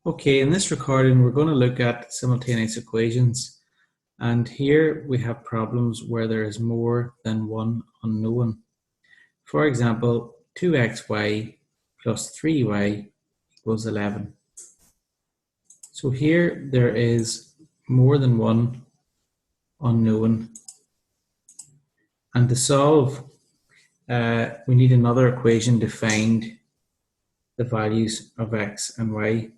Okay, in this recording, we're going to look at simultaneous equations. And here we have problems where there is more than one unknown. For example, 2xy plus 3y equals 11. So here there is more than one unknown. And to solve, we need another equation to find the values of x and y.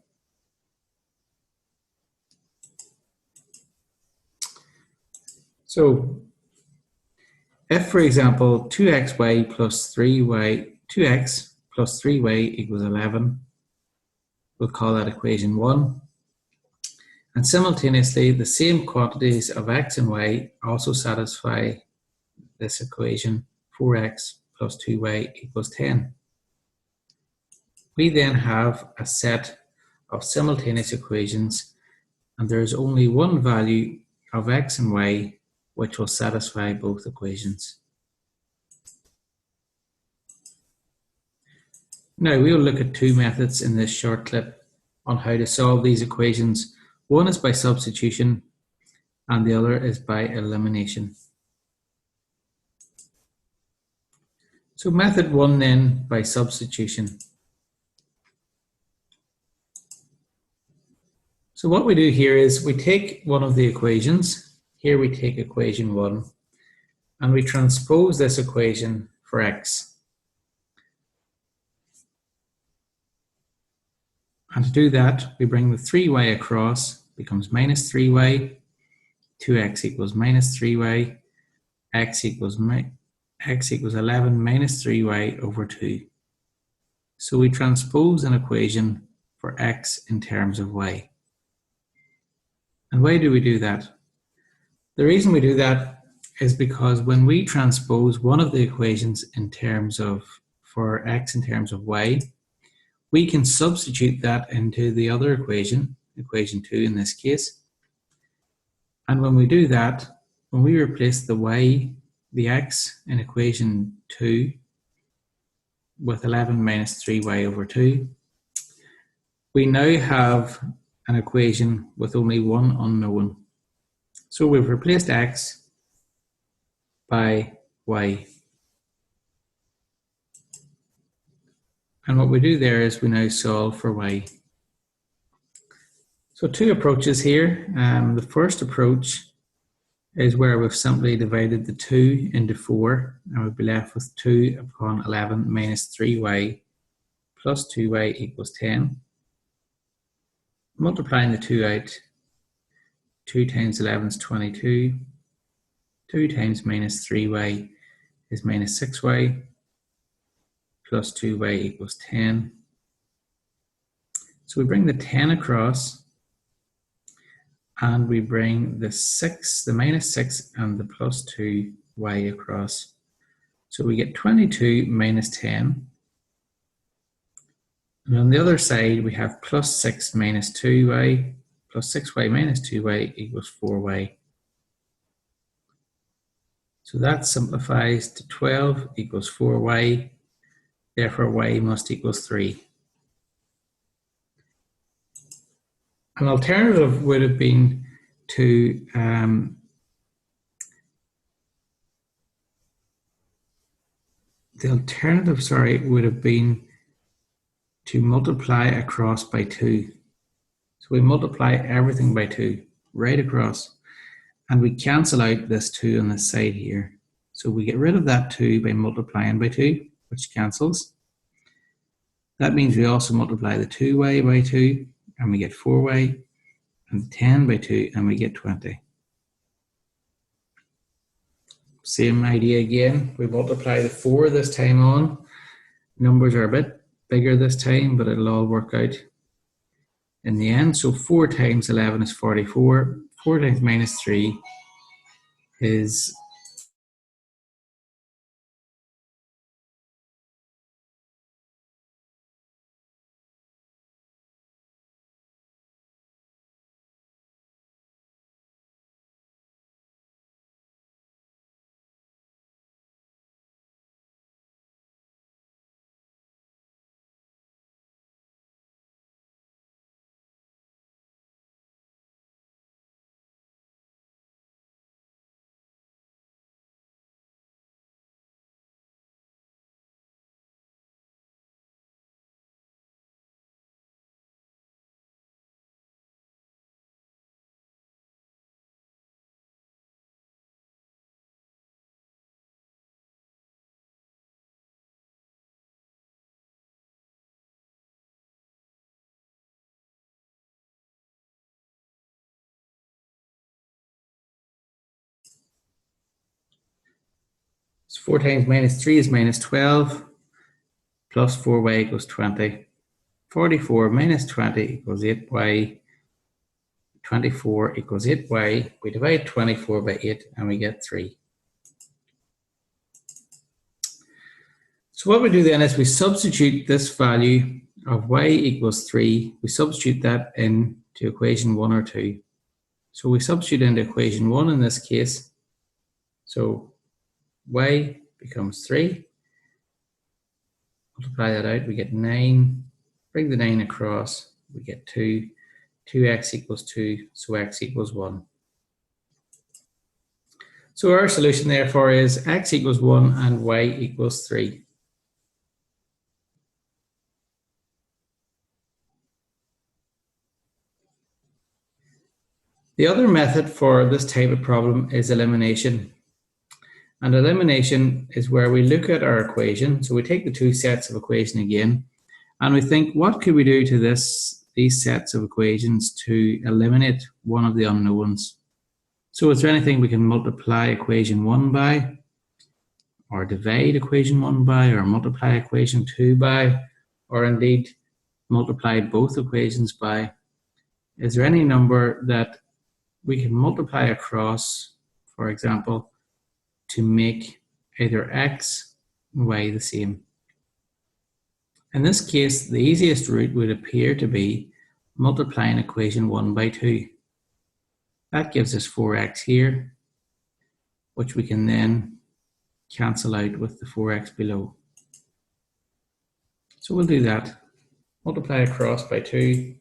So if, for example, 2x plus 3y equals 11, we'll call that equation 1. And simultaneously, the same quantities of x and y also satisfy this equation, 4x plus 2y equals 10. We then have a set of simultaneous equations, and there is only one value of x and y which will satisfy both equations. Now we'll look at two methods in this short clip on how to solve these equations. One is by substitution and the other is by elimination. So method one then, by substitution. So what we do here is we take one of the equations. Here we take equation 1 and we transpose this equation for x. And to do that, we bring the 3y across, becomes minus 3y, 2x equals minus 3y, x equals 11 minus 3y over 2. So we transpose an equation for x in terms of y. And why do we do that? The reason we do that is because when we transpose one of the equations in terms of, for x in terms of y, we can substitute that into the other equation, equation 2 in this case. And when we do that, when we replace the x in equation 2 with 11 minus 3y over 2, we now have an equation with only one unknown. So we've replaced x by y. And what we do there is we now solve for y. So two approaches here. The first approach is where we've simply divided the 2 into 4, and we'll be left with 2 upon 11 minus 3y plus 2y equals 10. Multiplying the 2 out, 2 times 11 is 22. 2 times minus 3y is minus 6y plus 2y equals 10. So we bring the 10 across and we bring the minus 6 and the plus 2y across. So we get 22 minus 10. And on the other side, we have plus 6 minus 2y, plus 6y minus 2y equals 4y. So that simplifies to 12 equals 4y, therefore y must equals 3. An alternative would have been to would have been to multiply across by 2. So we multiply everything by 2 right across, and we cancel out this 2 on this side here. So we get rid of that 2 by multiplying by 2, which cancels. That means we also multiply the 2y by 2, and we get 4y, and 10 by 2, and we get 20. Same idea again. We multiply the 4 this time on. Numbers are a bit bigger this time, but it'll all work out in the end. So 4 times 11 is 44. 4 times minus 3 is So 4 times minus 3 is minus 12, plus 4y equals 20. 44 minus 20 equals 8y. 24 equals 8y. We divide 24 by 8 and we get 3. So what we do then is we substitute this value of y equals 3. We substitute that into equation 1 or 2. So we substitute into equation 1 in this case. So y becomes 3. Multiply that out, we get 9. Bring the 9 across, we get 2. 2x equals 2, so x equals 1. So our solution therefore is x equals 1 and y equals 3. The other method for this type of problem is elimination. And elimination is where we look at our equation. So we take the two sets of equation again, and we think, what could we do to these sets of equations to eliminate one of the unknowns? So is there anything we can multiply equation 1 by, or divide equation 1 by, or multiply equation 2 by, or indeed multiply both equations by? Is there any number that we can multiply across, for example, to make either x and y the same? In this case, the easiest route would appear to be multiplying equation 1 by 2. That gives us 4x here, which we can then cancel out with the 4x below. So we'll do that. Multiply across by 2,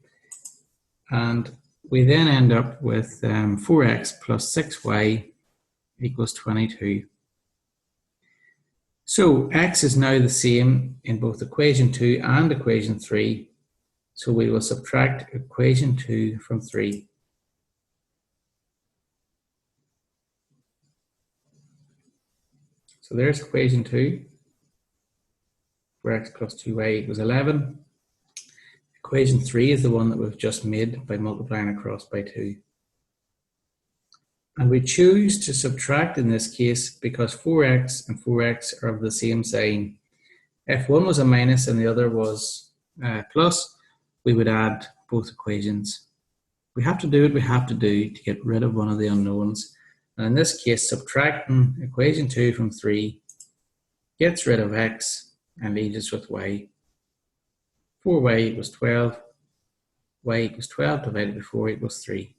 and we then end up with 4x plus 6y equals 22. So x is now the same in both equation 2 and equation 3. So we will subtract equation 2 from 3. So there's equation 2. 4x plus 2y equals 11. Equation 3 is the one that we've just made by multiplying across by 2. And we choose to subtract in this case because 4x and 4x are of the same sign. If one was a minus and the other was plus, we would add both equations. We have to do what we have to do to get rid of one of the unknowns. And in this case, subtracting equation 2 from 3 gets rid of x and leaves us with y. 4y equals 12. Y equals 12 divided by 4 equals 3.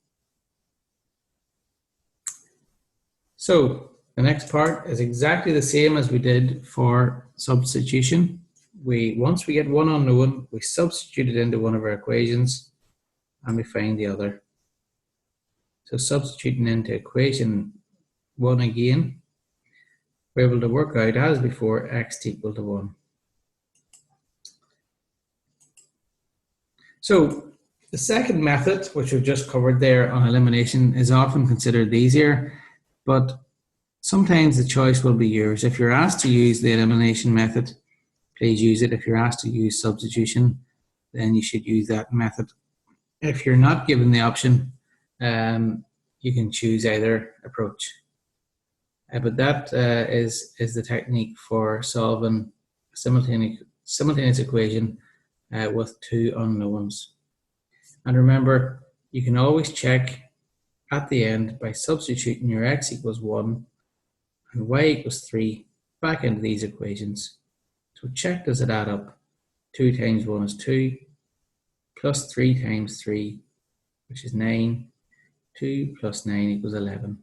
So the next part is exactly the same as we did for substitution. Once we get one unknown, we substitute it into one of our equations and we find the other. So substituting into equation 1 again, we're able to work out as before x equal to 1. So the second method, which we've just covered there on elimination, is often considered easier, but sometimes the choice will be yours. If you're asked to use the elimination method, please use it. If you're asked to use substitution, then you should use that method. If you're not given the option, you can choose either approach. But that is the technique for solving a simultaneous equation with two unknowns. And remember, you can always check at the end by substituting your x equals 1 and y equals 3 back into these equations. So check, does it add up? 2 times 1 is 2, plus 3 times 3, which is 9. 2 plus 9 equals 11.